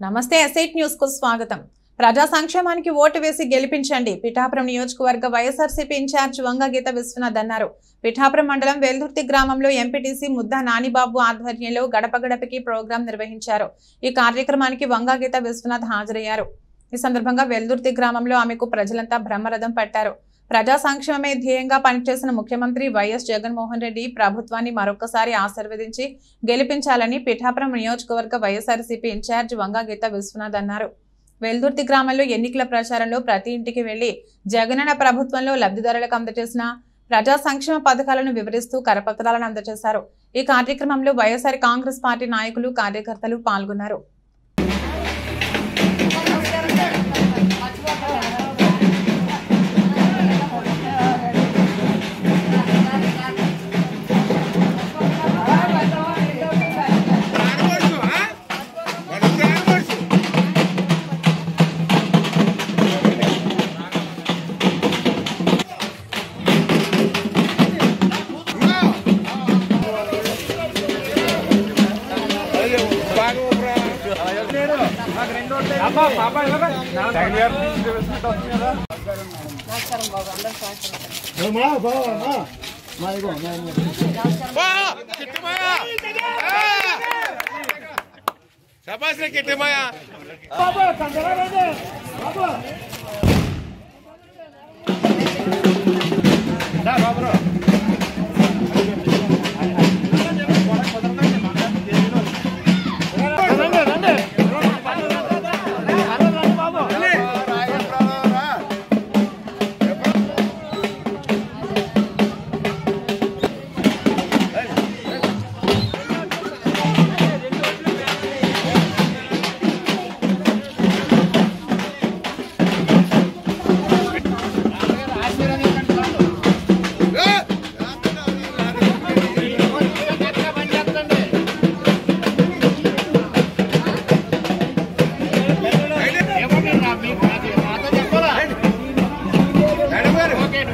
నమస్తే ఎస్ఐట్ న్యూస్ కు స్వాగతం. ప్రజా సంక్షేమానికి ఓటు వేసి గెలిపించండి. పిఠాపురం నియోజకవర్గ వైఎస్ఆర్సీపీ ఇన్ఛార్జ్ వంగగీత విశ్వనాథ్ అన్నారు. పిఠాపురం మండలం వెల్దుర్తి గ్రామంలో ఎంపీటీసీ ముద్దా నానిబాబు ఆధ్వర్యంలో గడప గడపకి ప్రోగ్రాం నిర్వహించారు. ఈ కార్యక్రమానికి వంగగీత విశ్వనాథ్ హాజరయ్యారు. ఈ సందర్భంగా వెల్దుర్తి గ్రామంలో ఆమెకు ప్రజలంతా బ్రహ్మరథం పట్టారు. ప్రజా సంక్షేమమే ధ్యేయంగా పనిచేసిన ముఖ్యమంత్రి వైఎస్ జగన్మోహన్ రెడ్డి ప్రభుత్వాన్ని మరొకసారి ఆశీర్వదించి గెలిపించాలని పిఠాపురం నియోజకవర్గ వైఎస్ఆర్సీపీ ఇన్ఛార్జ్ వంగగీత విశ్వనాథ్ అన్నారు. వెల్దుర్తి గ్రామంలో ఎన్నికల ప్రచారంలో ప్రతి ఇంటికి వెళ్లి జగనన్న ప్రభుత్వంలో లబ్ధిదారులకు అందజేసిన ప్రజా సంక్షేమ పథకాలను వివరిస్తూ కరపత్రాలను అందజేశారు. ఈ కార్యక్రమంలో వైఎస్ఆర్ కాంగ్రెస్ పార్టీ నాయకులు, కార్యకర్తలు పాల్గొన్నారు. Bapak